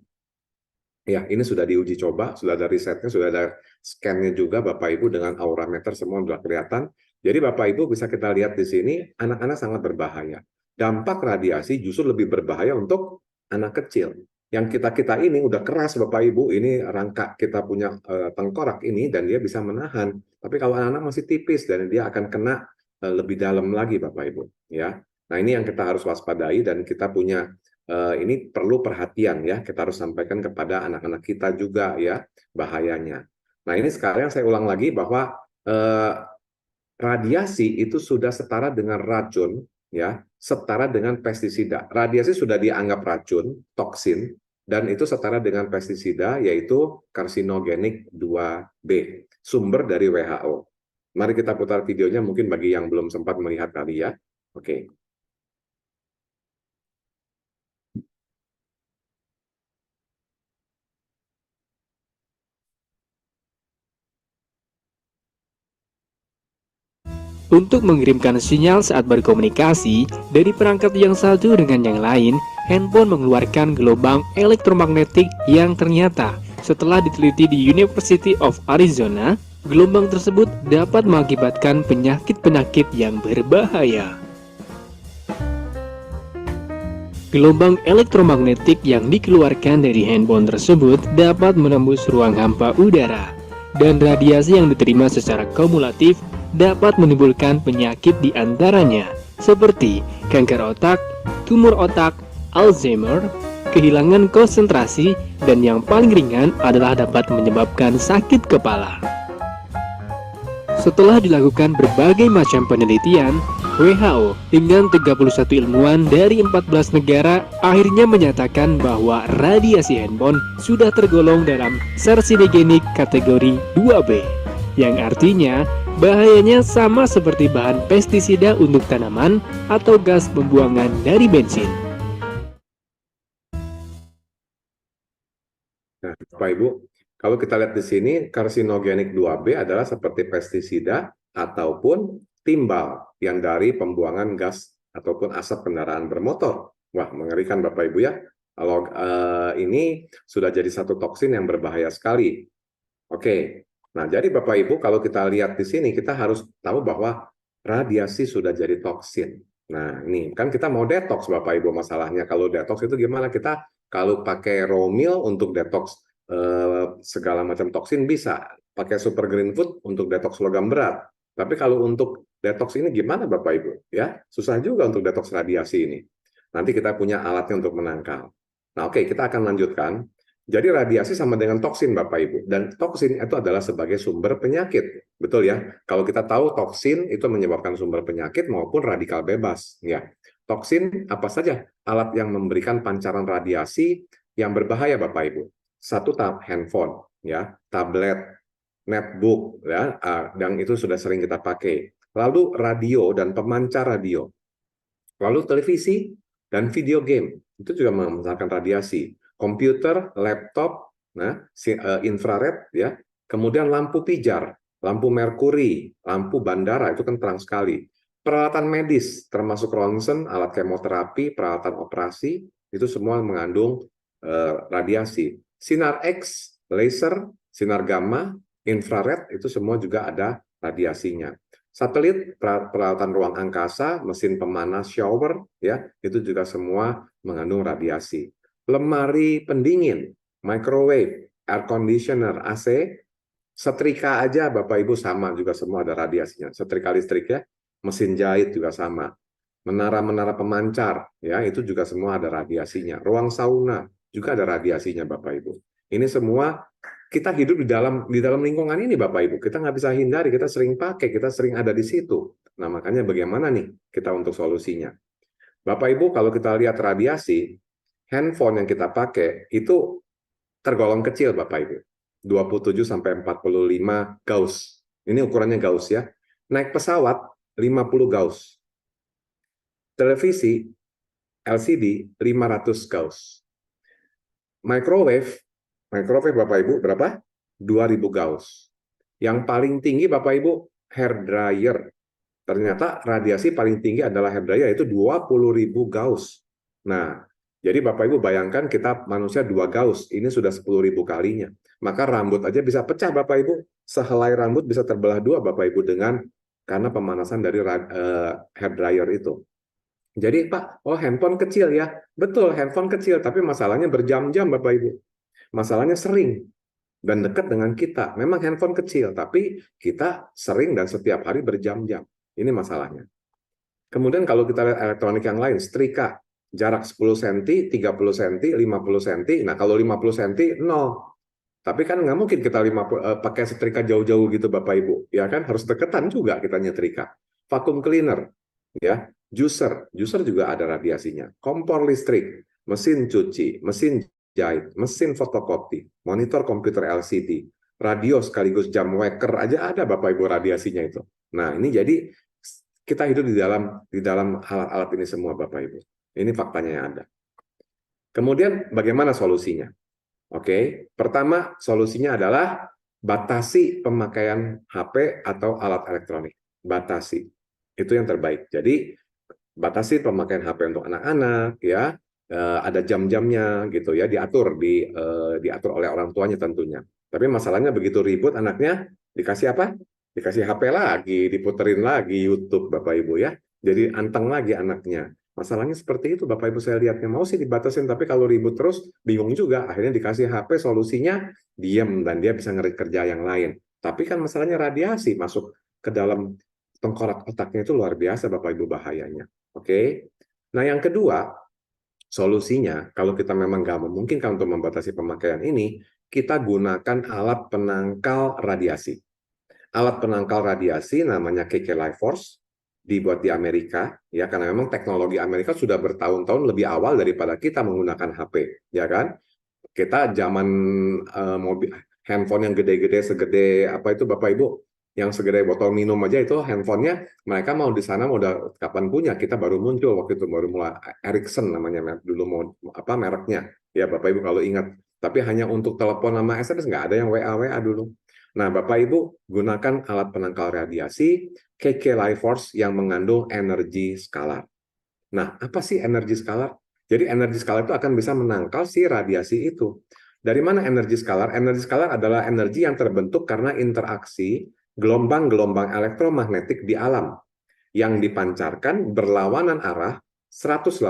Ya, ini sudah diuji coba, sudah ada risetnya, sudah ada scan-nya juga Bapak Ibu dengan aurameter semua sudah kelihatan. Jadi Bapak Ibu bisa kita lihat di sini, anak-anak sangat berbahaya. Dampak radiasi justru lebih berbahaya untuk anak kecil. Yang kita ini udah keras Bapak Ibu, ini rangka kita punya tengkorak ini dan dia bisa menahan. Tapi kalau anak-anak masih tipis dan dia akan kena lebih dalam lagi Bapak Ibu. Ya, nah ini yang kita harus waspadai dan kita punya ini perlu perhatian ya, kita harus sampaikan kepada anak-anak kita juga ya bahayanya. Nah ini sekarang saya ulang lagi bahwa radiasi itu sudah setara dengan racun ya, setara dengan pestisida. Radiasi sudah dianggap racun, toksin, dan itu setara dengan pestisida yaitu karsinogenik 2B, sumber dari WHO. Mari kita putar videonya mungkin bagi yang belum sempat melihat tadi ya. Oke. Untuk mengirimkan sinyal saat berkomunikasi dari perangkat yang satu dengan yang lain, handphone mengeluarkan gelombang elektromagnetik yang ternyata setelah diteliti di University of Arizona, gelombang tersebut dapat mengakibatkan penyakit-penyakit yang berbahaya. Gelombang elektromagnetik yang dikeluarkan dari handphone tersebut dapat menembus ruang hampa udara, dan radiasi yang diterima secara kumulatif dapat menimbulkan penyakit diantaranya seperti kanker otak, tumor otak, Alzheimer, kehilangan konsentrasi, dan yang paling ringan adalah dapat menyebabkan sakit kepala. Setelah dilakukan berbagai macam penelitian, WHO dengan 31 ilmuwan dari 14 negara akhirnya menyatakan bahwa radiasi handphone sudah tergolong dalam karsinogenik kategori 2B, yang artinya bahayanya sama seperti bahan pestisida untuk tanaman atau gas pembuangan dari bensin. Nah, Bapak Ibu, kalau kita lihat di sini, karsinogenik 2B adalah seperti pestisida ataupun timbal yang dari pembuangan gas ataupun asap kendaraan bermotor. Wah, mengerikan Bapak Ibu ya. Kalau ini sudah jadi satu toksin yang berbahaya sekali. Oke, nah jadi Bapak Ibu, kalau kita lihat di sini, kita harus tahu bahwa radiasi sudah jadi toksin. Nah, ini kan kita mau detox Bapak Ibu masalahnya. Kalau detox itu gimana? Kita kalau pakai raw meal untuk detox segala macam toksin bisa. Pakai super green food untuk detox logam berat. Tapi kalau untuk detox ini gimana Bapak Ibu? Ya, susah juga untuk detox radiasi ini. Nanti kita punya alatnya untuk menangkal. Nah, oke, kita akan lanjutkan. Jadi radiasi sama dengan toksin Bapak Ibu. Dan toksin itu adalah sebagai sumber penyakit. Betul ya? Kalau kita tahu toksin itu menyebabkan sumber penyakit maupun radikal bebas. Ya. Toksin apa saja? Alat yang memberikan pancaran radiasi yang berbahaya Bapak Ibu. Satu handphone, ya, tablet, netbook, ya, dan itu sudah sering kita pakai. Lalu radio dan pemancar radio. Lalu televisi dan video game. Itu juga memancarkan radiasi. Komputer, laptop, Nah, infrared ya. Kemudian lampu pijar, lampu merkuri, lampu bandara itu kan terang sekali. Peralatan medis termasuk ronsen, alat kemoterapi, peralatan operasi itu semua mengandung radiasi. Sinar X, laser, sinar gamma, infrared itu semua juga ada radiasinya. Satelit, peralatan ruang angkasa, mesin pemanas shower ya, itu juga semua mengandung radiasi. Lemari pendingin, microwave, air conditioner, AC, setrika aja Bapak Ibu sama juga semua ada radiasinya. Setrika listrik ya, mesin jahit juga sama. Menara-menara pemancar ya, itu juga semua ada radiasinya. Ruang sauna juga ada radiasinya Bapak Ibu. Ini semua kita hidup di dalam lingkungan ini Bapak Ibu. Kita nggak bisa hindari, kita sering pakai, kita sering ada di situ. Nah, makanya bagaimana nih kita untuk solusinya? Bapak Ibu, kalau kita lihat radiasi, handphone yang kita pakai itu tergolong kecil Bapak Ibu. 27 sampai 45 Gauss. Ini ukurannya Gauss ya. Naik pesawat 50 Gauss. Televisi LCD 500 Gauss. Microwave Bapak Ibu berapa? 2000 Gauss. Yang paling tinggi Bapak Ibu hair dryer. Ternyata radiasi paling tinggi adalah hair dryer itu 20.000 Gauss. Nah, jadi Bapak Ibu bayangkan kita manusia 2 Gauss, ini sudah 10.000 kalinya. Maka rambut aja bisa pecah Bapak Ibu. Sehelai rambut bisa terbelah 2 Bapak Ibu karena pemanasan dari hair dryer itu. Jadi Pak, handphone kecil ya. Betul, handphone kecil, tapi masalahnya berjam-jam Bapak Ibu. Masalahnya sering dan dekat dengan kita. Memang handphone kecil, tapi kita sering dan setiap hari berjam-jam. Ini masalahnya. Kemudian kalau kita lihat elektronik yang lain, setrika, jarak 10 cm, 30 cm, 50 cm. Nah, kalau 50 cm, 0. Tapi kan nggak mungkin kita pakai setrika jauh-jauh gitu Bapak Ibu. Ya kan, harus deketan juga kita nyetrika. Vacuum cleaner, ya, juicer juga ada radiasinya. Kompor listrik, mesin cuci, mesin jahit, mesin fotokopi, monitor komputer LCD, radio sekaligus jam waker aja ada Bapak Ibu radiasinya itu. Nah, ini jadi kita hidup di dalam alat-alat ini semua Bapak Ibu. Ini faktanya yang ada. Kemudian bagaimana solusinya? Oke, pertama solusinya adalah batasi pemakaian HP atau alat elektronik. Batasi. Itu yang terbaik. Jadi batasi pemakaian HP untuk anak-anak ya, ada jam-jamnya gitu ya, diatur oleh orang tuanya tentunya. Tapi masalahnya begitu ribut anaknya dikasih apa? Dikasih HP lagi, diputerin lagi YouTube Bapak Ibu ya. Jadi anteng lagi anaknya. Masalahnya seperti itu Bapak Ibu, saya lihatnya mau sih dibatasin, tapi kalau ribut terus bingung juga. Akhirnya dikasih HP, solusinya diam dan dia bisa kerja yang lain. Tapi kan masalahnya radiasi masuk ke dalam tengkorak otaknya itu luar biasa Bapak Ibu bahayanya. Oke. Nah, yang kedua, solusinya kalau kita memang nggak memungkinkan untuk membatasi pemakaian ini, kita gunakan alat penangkal radiasi. Alat penangkal radiasi namanya KK Life Force, dibuat di Amerika, ya, karena memang teknologi Amerika sudah bertahun-tahun lebih awal daripada kita menggunakan HP, ya kan? Kita zaman mobil handphone yang gede-gede segede apa itu Bapak Ibu, yang segede botol minum aja itu handphonenya mereka mau di sana mau kapan punya, kita baru muncul waktu itu, baru mulai Ericsson namanya dulu mau apa mereknya ya Bapak Ibu kalau ingat, tapi hanya untuk telepon sama SMS, nggak ada yang WA dulu. Nah Bapak Ibu gunakan alat penangkal radiasi KK Life Force yang mengandung energi skalar. Nah apa sih energi skalar? Jadi energi skalar itu akan bisa menangkal si radiasi itu. Dari mana energi skalar? Energi skalar adalah energi yang terbentuk karena interaksi gelombang-gelombang elektromagnetik di alam yang dipancarkan berlawanan arah 180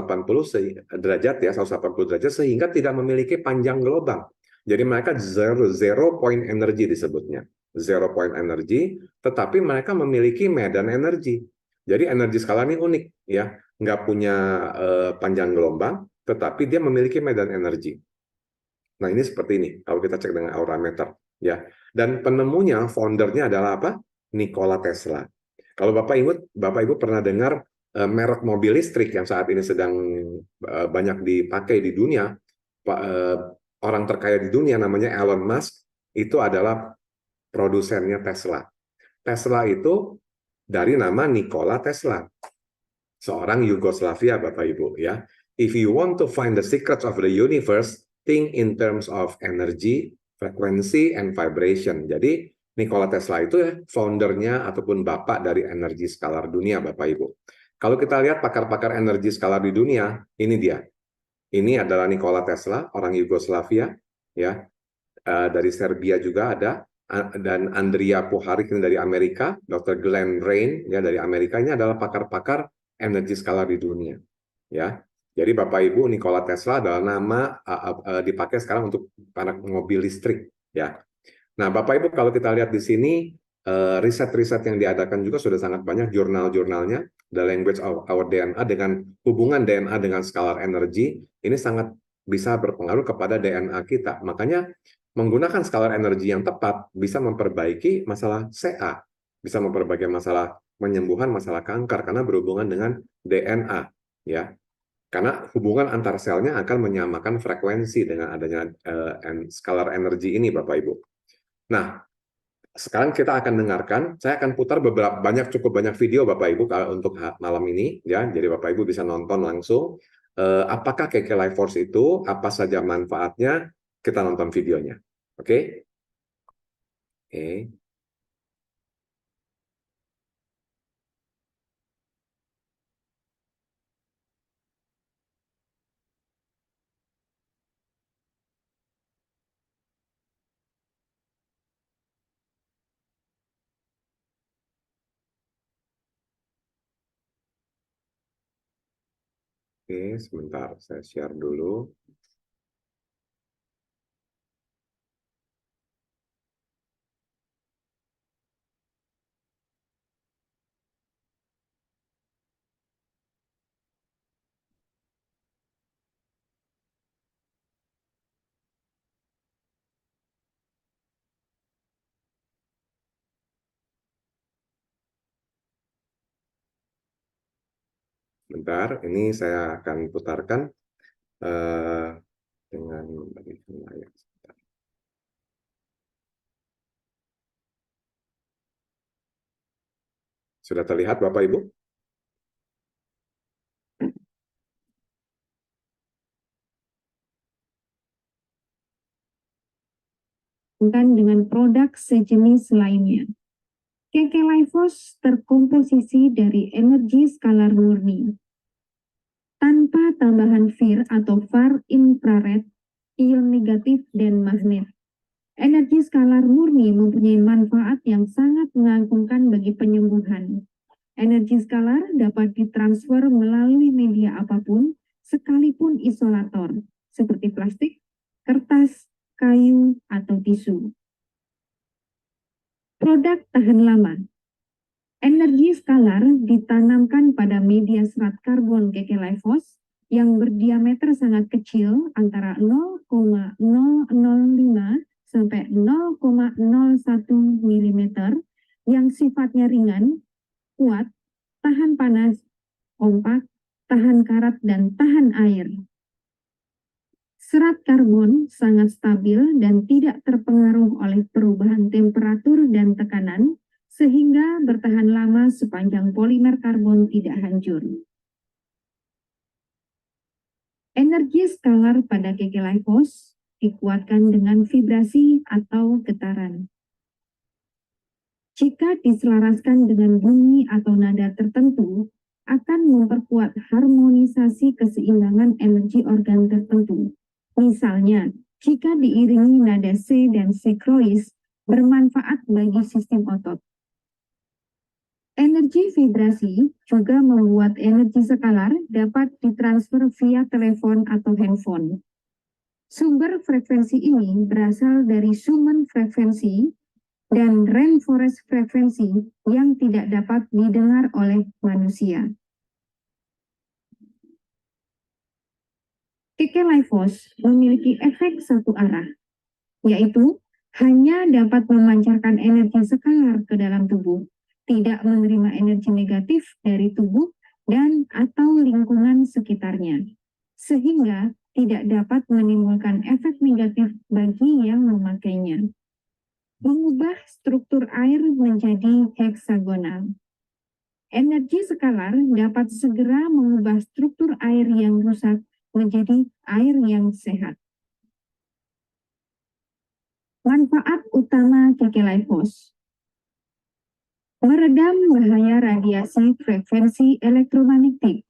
derajat ya, 180 derajat sehingga tidak memiliki panjang gelombang. Jadi mereka zero point energy disebutnya. Zero point energy, tetapi mereka memiliki medan energi. Jadi energi skala ini unik ya, nggak punya panjang gelombang, tetapi dia memiliki medan energi. Nah, ini seperti ini kalau kita cek dengan aura meter ya. Dan penemunya, foundernya adalah apa? Nikola Tesla. Kalau Bapak Ibu pernah dengar merek mobil listrik yang saat ini sedang banyak dipakai di dunia, orang terkaya di dunia namanya Elon Musk, itu adalah produsennya Tesla. Tesla itu dari nama Nikola Tesla, seorang Yugoslavia Bapak Ibu ya. If you want to find the secrets of the universe, think in terms of energy, frequency, and vibration. Jadi Nikola Tesla itu ya foundernya ataupun bapak dari energi skalar dunia, Bapak Ibu. Kalau kita lihat pakar-pakar energi skalar di dunia, ini dia. Ini adalah Nikola Tesla, orang Yugoslavia, ya. Dari Serbia juga ada, dan Andrea Puharich dari Amerika, Dr. Glenn Rain ya dari Amerika. Ini adalah pakar-pakar energi skalar di dunia, ya. Jadi Bapak Ibu, Nikola Tesla adalah nama dipakai sekarang untuk anak mobil listrik, ya. Nah, Bapak Ibu, kalau kita lihat di sini riset-riset yang diadakan juga sudah sangat banyak, jurnal-jurnalnya, The Language of Our DNA, dengan hubungan DNA dengan scalar energy, ini sangat bisa berpengaruh kepada DNA kita. Makanya menggunakan scalar energy yang tepat bisa memperbaiki masalah CA, bisa memperbaiki masalah penyembuhan masalah kanker karena berhubungan dengan DNA, ya. Karena hubungan antar selnya akan menyamakan frekuensi dengan adanya scalar energy ini, Bapak Ibu. Nah, sekarang kita akan dengarkan, saya akan putar cukup banyak video Bapak Ibu untuk malam ini, ya. Jadi Bapak Ibu bisa nonton langsung. Apakah KK Life Force itu, apa saja manfaatnya, kita nonton videonya. Oke? Oke. Oke, sebentar, saya share dulu. Bentar, ini saya akan putarkan dengan layar. Sudah terlihat Bapak Ibu? Dengan produk sejenis lainnya. KK Life Force terkomposisi dari energi skalar murni. Tanpa tambahan FIR atau far infrared, ion negatif, dan magnet. Energi skalar murni mempunyai manfaat yang sangat mengagumkan bagi penyembuhan. Energi skalar dapat ditransfer melalui media apapun, sekalipun isolator, seperti plastik, kertas, kayu, atau tisu. Produk tahan lama. Energi skalar ditanamkan pada media serat karbon KK Life Force yang berdiameter sangat kecil antara 0,005 sampai 0,01 mm yang sifatnya ringan, kuat, tahan panas, kompak, tahan karat, dan tahan air. Serat karbon sangat stabil dan tidak terpengaruh oleh perubahan temperatur dan tekanan, sehingga bertahan lama sepanjang polimer karbon tidak hancur. Energi skalar pada KK Life Force dikuatkan dengan vibrasi atau getaran. Jika diselaraskan dengan bunyi atau nada tertentu, akan memperkuat harmonisasi keseimbangan energi organ tertentu. Misalnya, jika diiringi nada C dan C krois, bermanfaat bagi sistem otot. Energi vibrasi juga membuat energi skalar dapat ditransfer via telepon atau handphone. Sumber frekuensi ini berasal dari Schumann frekuensi dan rainforest frekuensi yang tidak dapat didengar oleh manusia. KK Life Force memiliki efek satu arah, yaitu hanya dapat memancarkan energi skalar ke dalam tubuh, tidak menerima energi negatif dari tubuh dan atau lingkungan sekitarnya, sehingga tidak dapat menimbulkan efek negatif bagi yang memakainya. Mengubah struktur air menjadi heksagonal. Energi skalar dapat segera mengubah struktur air yang rusak menjadi air yang sehat. Manfaat utama KK Lifehouse: meredam bahaya radiasi frekuensi elektromagnetik.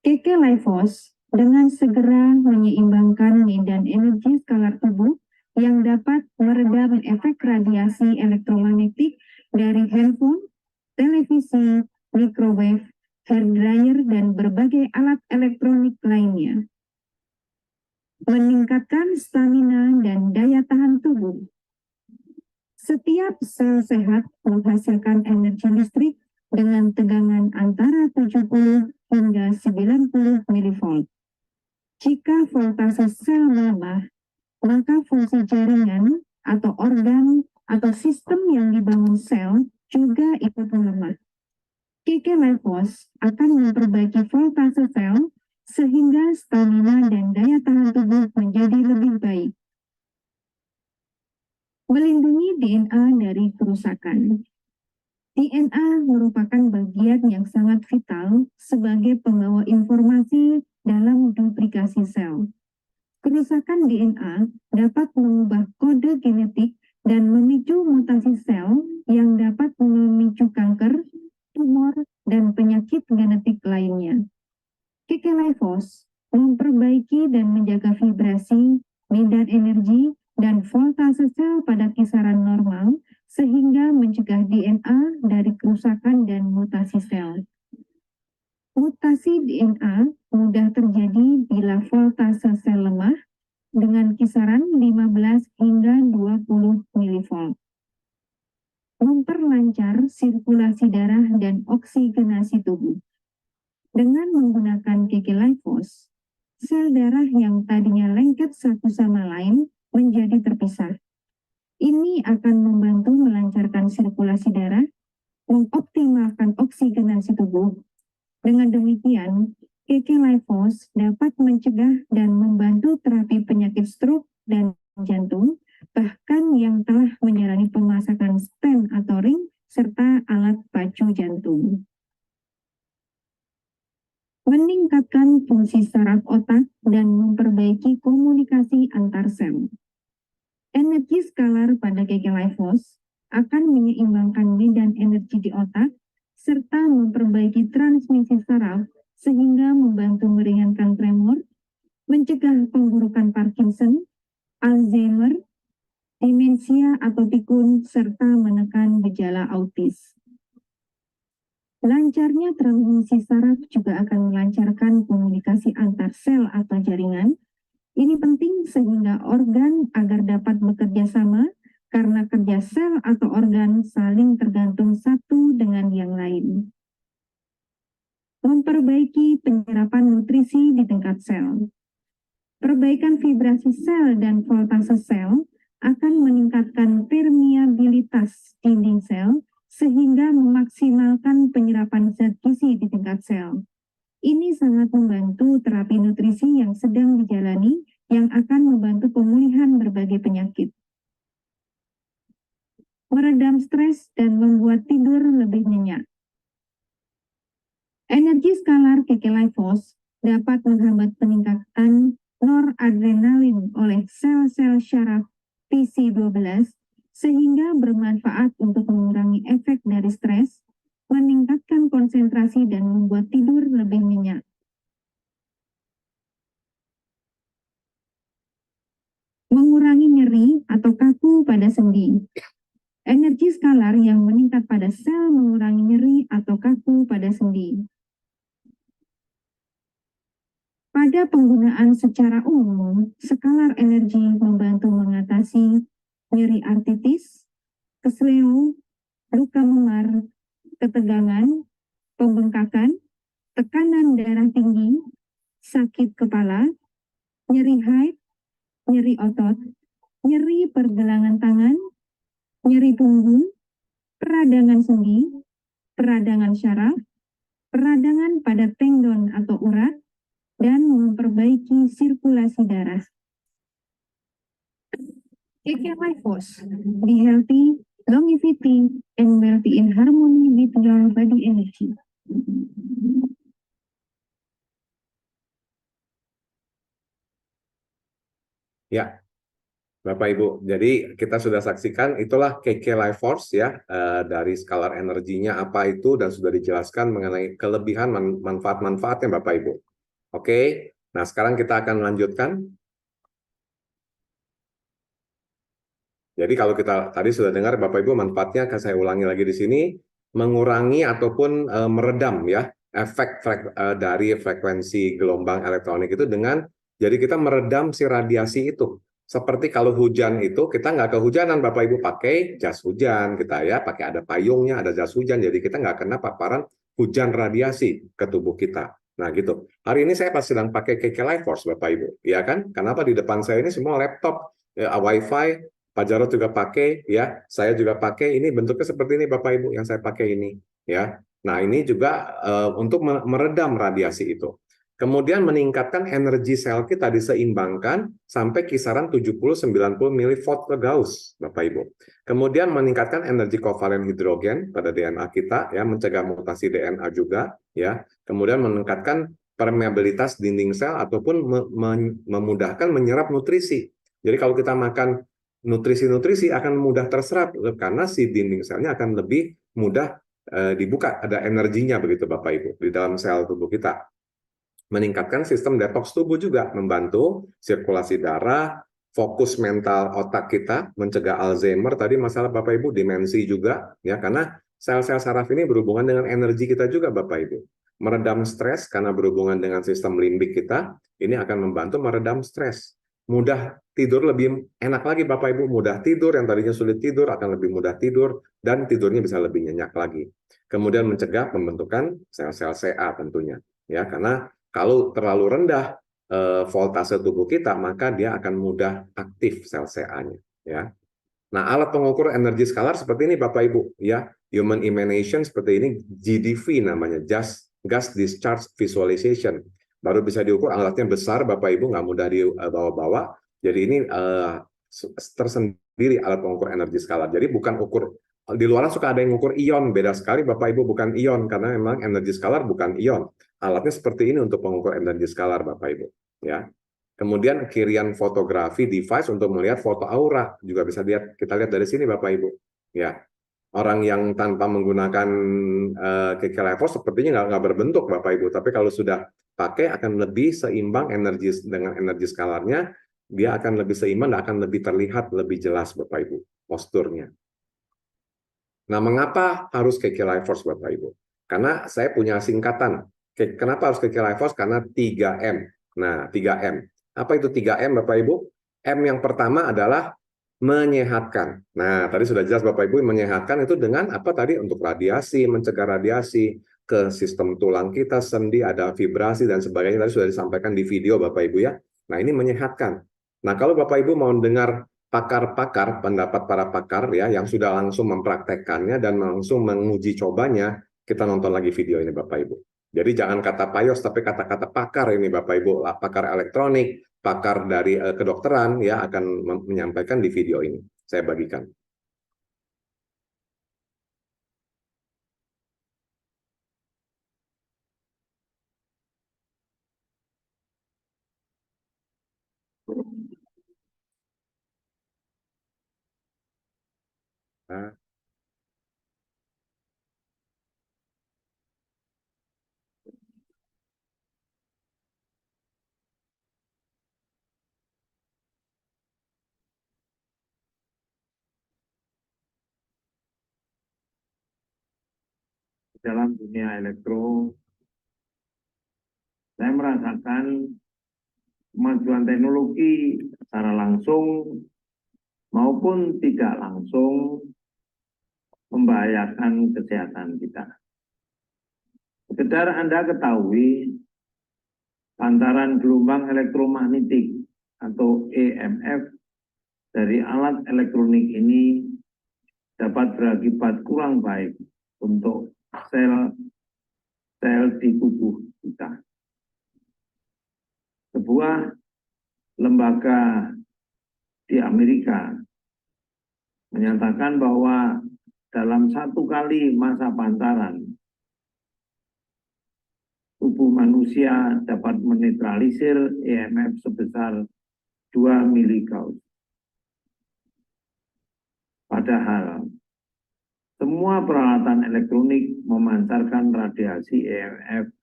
KK Lifehouse dengan segera menyeimbangkan medan energi skalar tubuh yang dapat meredam efek radiasi elektromagnetik dari handphone, televisi, microwave, hair dryer, dan berbagai alat elektronik lainnya. Meningkatkan stamina dan daya tahan tubuh. Setiap sel sehat menghasilkan energi listrik dengan tegangan antara 70 hingga 90 mV. Jika voltase sel melemah, maka fungsi jaringan atau organ atau sistem yang dibangun sel juga ikut melemah. KK Lifehouse akan memperbaiki voltase sel sehingga stamina dan daya tahan tubuh menjadi lebih baik. Melindungi DNA dari kerusakan. DNA merupakan bagian yang sangat vital sebagai pembawa informasi dalam duplikasi sel. Kerusakan DNA dapat mengubah kode genetik dan memicu mutasi sel yang dapat memicu kanker, tumor, dan penyakit genetik lainnya. KK Lifehouse memperbaiki dan menjaga vibrasi, medan energi, dan voltase sel pada kisaran normal sehingga mencegah DNA dari kerusakan dan mutasi sel. Mutasi DNA mudah terjadi bila voltase sel lemah dengan kisaran 15 hingga 20 mV. Memperlancar sirkulasi darah dan oksigenasi tubuh. Dengan menggunakan KK Lifehouse, sel darah yang tadinya lengket satu sama lain menjadi terpisah. Ini akan membantu melancarkan sirkulasi darah, mengoptimalkan oksigenasi tubuh. Dengan demikian, KK Lifehouse dapat mencegah dan membantu terapi penyakit stroke dan jantung, bahkan yang telah menjalani pemasangan stent atau ring, serta alat pacu jantung. Meningkatkan fungsi saraf otak dan memperbaiki komunikasi antar sel. Energi skalar pada KK Lifehouse akan menyeimbangkan medan energi di otak serta memperbaiki transmisi saraf sehingga membantu meringankan tremor, mencegah pemburukan Parkinson, Alzheimer, demensia atau pikun, serta menekan gejala autis. Lancarnya transmisi saraf juga akan melancarkan komunikasi antar sel atau jaringan. Ini penting sehingga organ agar dapat bekerja sama karena kerja sel atau organ saling tergantung satu dengan yang lain. Memperbaiki penyerapan nutrisi di tingkat sel. Perbaikan vibrasi sel dan voltase sel akan meningkatkan permeabilitas dinding sel sehingga memaksimalkan penyerapan zat gizi di tingkat sel. Ini sangat membantu terapi nutrisi yang sedang dijalani yang akan membantu pemulihan berbagai penyakit. Meredam stres dan membuat tidur lebih nyenyak. Energi skalar KK Lifehouse dapat menghambat peningkatan noradrenalin oleh sel-sel syaraf PC12 sehingga bermanfaat untuk mengurangi efek dari stres, meningkatkan konsentrasi, dan membuat tidur lebih nyenyak. Mengurangi nyeri atau kaku pada sendi. Energi skalar yang meningkat pada sel mengurangi nyeri atau kaku pada sendi. Pada penggunaan secara umum, skalar energi membantu mengatasi nyeri artritis, kesleo, luka memar, ketegangan, pembengkakan, tekanan darah tinggi, sakit kepala, nyeri haid, nyeri otot, nyeri pergelangan tangan, nyeri punggung, peradangan sendi, peradangan syaraf, peradangan pada tendon atau urat, dan memperbaiki sirkulasi darah. KK Lifehouse, be healthy, longevity, and wealthy in harmony with your body energy. Ya, Bapak Ibu. Jadi kita sudah saksikan itulah KK Life Force ya, dari skalar energinya apa itu dan sudah dijelaskan mengenai kelebihan manfaat-manfaatnya Bapak Ibu. Oke, nah sekarang kita akan lanjutkan. Jadi kalau kita tadi sudah dengar Bapak Ibu manfaatnya, saya ulangi lagi di sini, mengurangi ataupun meredam ya dari frekuensi gelombang elektronik itu dengan jadi kita meredam si radiasi itu. Seperti kalau hujan itu kita nggak kehujanan Bapak Ibu pakai jas hujan kita ya, pakai ada payungnya, ada jas hujan, jadi kita nggak kena paparan hujan radiasi ke tubuh kita. Nah gitu. Hari ini saya pas sedang pakai KK Life Force Bapak Ibu, ya kan? Kenapa di depan saya ini semua laptop, WiFi, Pak Jarod juga pakai, ya, saya juga pakai. Ini bentuknya seperti ini, Bapak Ibu, yang saya pakai ini, ya. Nah, ini juga untuk meredam radiasi itu. Kemudian meningkatkan energi sel kita diseimbangkan sampai kisaran 70-90 milivolt per Gauss, Bapak Ibu. Kemudian meningkatkan energi kovalen hidrogen pada DNA kita, ya, mencegah mutasi DNA juga, ya. Kemudian meningkatkan permeabilitas dinding sel ataupun memudahkan menyerap nutrisi. Jadi kalau kita makan nutrisi-nutrisi akan mudah terserap karena si dinding selnya akan lebih mudah dibuka, ada energinya begitu Bapak Ibu di dalam sel tubuh kita. Meningkatkan sistem detoks tubuh juga, membantu sirkulasi darah, fokus mental otak kita, mencegah Alzheimer tadi masalah Bapak Ibu, demensi juga ya, karena sel-sel saraf ini berhubungan dengan energi kita juga Bapak Ibu. Meredam stres karena berhubungan dengan sistem limbik kita, ini akan membantu meredam stres. Mudah tidur lebih enak lagi Bapak Ibu, mudah tidur, yang tadinya sulit tidur akan lebih mudah tidur dan tidurnya bisa lebih nyenyak lagi. Kemudian mencegah pembentukan sel-sel CA tentunya, ya, karena kalau terlalu rendah voltase tubuh kita, maka dia akan mudah aktif sel CA-nya, ya. Nah, alat pengukur energi skalar seperti ini Bapak Ibu, ya. Human Emanation seperti ini, GDV namanya, Gas Discharge Visualization. Baru bisa diukur, alatnya besar Bapak Ibu, nggak mudah dibawa-bawa. Jadi ini tersendiri alat pengukur energi skalar. Jadi bukan ukur, di luar suka ada yang ukur ion, beda sekali Bapak Ibu, bukan ion, karena memang energi skalar bukan ion. Alatnya seperti ini untuk pengukur energi skalar Bapak Ibu, ya. Kemudian kirian fotografi device untuk melihat foto aura juga bisa kita lihat dari sini Bapak Ibu. Ya, orang yang tanpa menggunakan KK Life Force sepertinya nggak berbentuk Bapak Ibu, tapi kalau sudah pakai akan lebih seimbang energi dengan energi skalarnya, dia akan lebih seimbang dan akan lebih terlihat lebih jelas Bapak Ibu posturnya. Nah, mengapa harus KK Life Force Bapak Ibu? Karena saya punya singkatan. Kenapa harus KK Life Force? Karena 3M. Nah, 3M. Apa itu 3M Bapak Ibu? M yang pertama adalah menyehatkan. Nah, tadi sudah jelas Bapak Ibu, menyehatkan itu dengan apa tadi? Untuk radiasi, mencegah radiasi ke sistem tulang kita, sendi, ada vibrasi dan sebagainya. Tadi sudah disampaikan di video Bapak Ibu ya. Nah, ini menyehatkan. Nah, kalau Bapak Ibu mau dengar pakar-pakar, pendapat para pakar ya yang sudah langsung mempraktekkannya dan langsung menguji cobanya, kita nonton lagi video ini Bapak Ibu. Jadi jangan kata payos, tapi kata-kata pakar ini Bapak Ibu, pakar elektronik, pakar dari kedokteran ya akan menyampaikan di video ini. Saya bagikan. Nah, dalam dunia elektro, saya merasakan kemajuan teknologi secara langsung maupun tidak langsung membahayakan kesehatan kita. Sekedar Anda ketahui, pantaran gelombang elektromagnetik atau EMF dari alat elektronik ini dapat berakibat kurang baik untuk sel di tubuh kita. Sebuah lembaga di Amerika menyatakan bahwa dalam satu kali masa pantaran, tubuh manusia dapat menetralisir EMF sebesar 2 miligauss. Padahal semua peralatan elektronik memancarkan radiasi EMF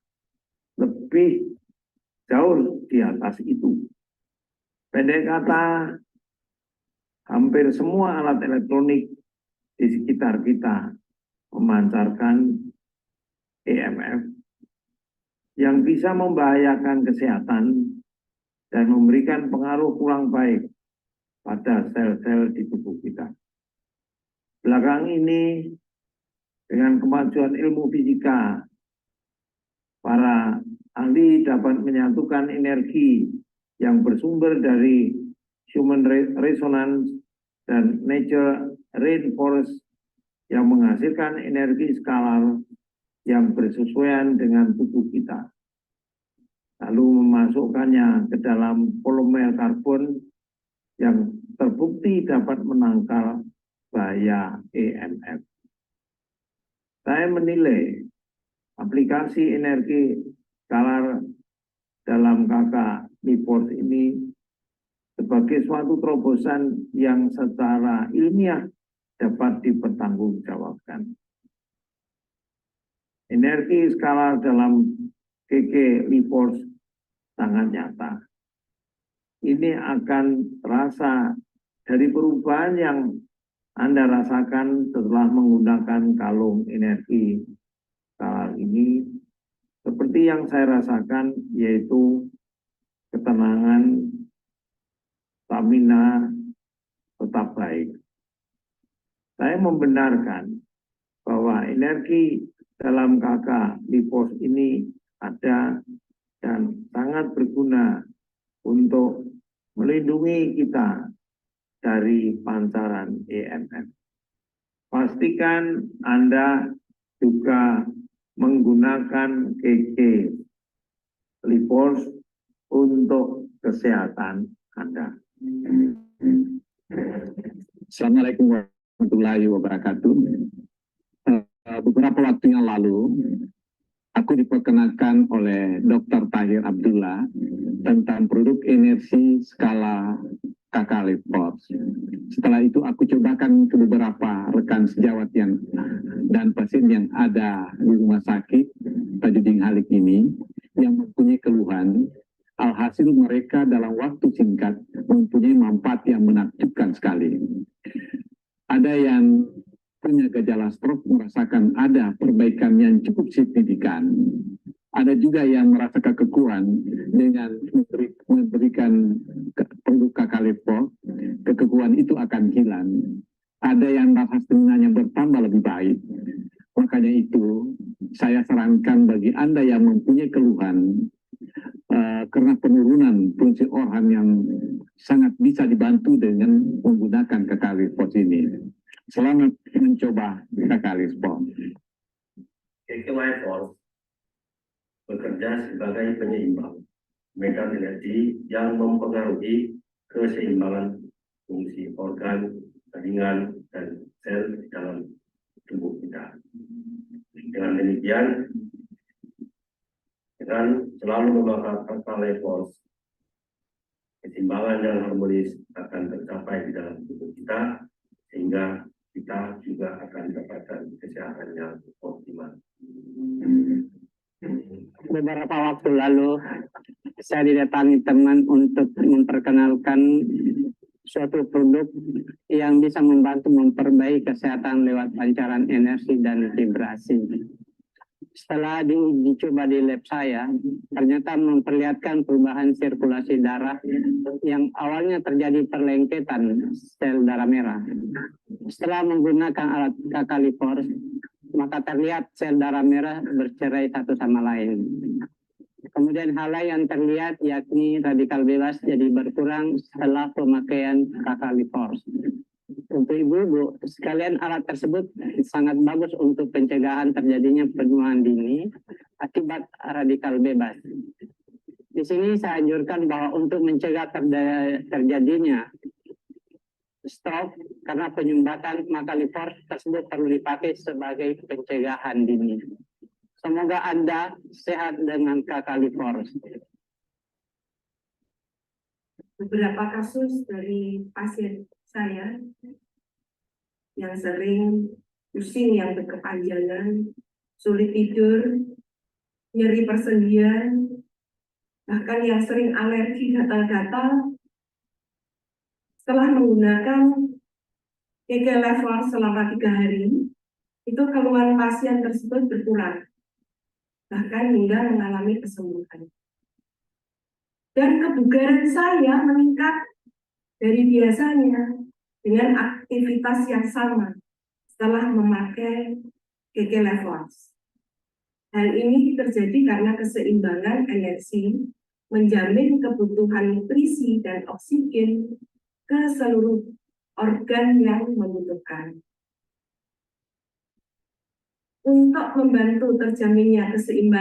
lebih jauh di atas itu. Pendek kata, hampir semua alat elektronik di sekitar kita memancarkan EMF yang bisa membahayakan kesehatan dan memberikan pengaruh kurang baik pada sel-sel di tubuh kita. Belakang ini, dengan kemajuan ilmu fisika, para ahli dapat menyatukan energi yang bersumber dari human resonance dan nature rainforest yang menghasilkan energi skalar yang bersesuaian dengan tubuh kita. Lalu memasukkannya ke dalam polymer karbon yang terbukti dapat menangkal bahaya EMF. Saya menilai aplikasi energi skalar dalam kakak LIFOS ini sebagai suatu terobosan yang secara ilmiah dapat dipertanggungjawabkan. Energi skalar dalam KK LIFOS sangat nyata. Ini akan terasa dari perubahan yang Anda rasakan setelah menggunakan kalung energi skalar ini, seperti yang saya rasakan, yaitu ketenangan, stamina tetap baik. Saya membenarkan bahwa energi dalam kakak LIFOS ini ada dan sangat berguna untuk melindungi kita dari pancaran EMF. Pastikan Anda juga menggunakan KK LIFOS untuk kesehatan Anda. Assalamualaikum warahmatullahi wabarakatuh. Beberapa waktu yang lalu, aku diperkenalkan oleh Dr. Tahir Abdullah tentang produk energi skala KK LIFOS. Setelah itu aku cobakan ke beberapa rekan sejawat dan pasien yang ada di rumah sakit Tajudin Halik ini yang mempunyai keluhan. Alhasil mereka dalam waktu singkat mempunyai manfaat yang menakjubkan sekali. Ada yang punya gejala stroke merasakan ada perbaikan yang cukup signifikan. Ada juga yang merasa kekuatan dengan memberikan produk KK LIFOS, kekuatan itu akan hilang. Ada yang merasa stamina bertambah lebih baik. Makanya itu saya sarankan bagi Anda yang mempunyai keluhan karena penurunan fungsi organ yang sangat bisa dibantu dengan menggunakan KK LIFOS ini. Selamat mencoba KK LIFOS. KK LIFOS bekerja sebagai penyeimbang medan energi yang mempengaruhi keseimbangan fungsi organ, jaringan, dan sel di dalam tubuh kita. Dengan demikian, dengan selalu memakai KK LIFOS, keseimbangan yang harmonis akan tercapai di dalam tubuh kita, sehingga kita juga akan mendapatkan kesehatan yang optimal. Beberapa waktu lalu, saya didatangi teman untuk memperkenalkan suatu produk yang bisa membantu memperbaiki kesehatan lewat pancaran energi dan vibrasi. Setelah dicoba di lab saya, ternyata memperlihatkan perubahan sirkulasi darah yang awalnya terjadi perlengketan sel darah merah. Setelah menggunakan alat KK LIFOS, maka terlihat sel darah merah bercerai satu sama lain. Kemudian hal lain yang terlihat yakni radikal bebas jadi berkurang setelah pemakaian KK LIFOS. Untuk ibu-ibu sekalian, alat tersebut sangat bagus untuk pencegahan terjadinya penuaan dini akibat radikal bebas. Di sini saya anjurkan bahwa untuk mencegah terjadinya stroke karena penyumbatan, maka LIFOS tersebut perlu dipakai sebagai pencegahan dini. Semoga Anda sehat dengan KK LIFOS. Beberapa kasus dari pasien saya yang sering pusing yang berkepanjangan, sulit tidur, nyeri persendian, bahkan yang sering alergi gatal-gatal, setelah menggunakan KK Level selama 3 hari, itu keluhan pasien tersebut berkurang, bahkan hingga mengalami kesembuhan. Dan kebugaran saya meningkat dari biasanya dengan aktivitas yang sama setelah memakai KK Levels. Hal ini terjadi karena keseimbangan energi menjamin kebutuhan nutrisi dan oksigen ke seluruh organ yang membutuhkan. Untuk membantu terjaminnya keseimbangan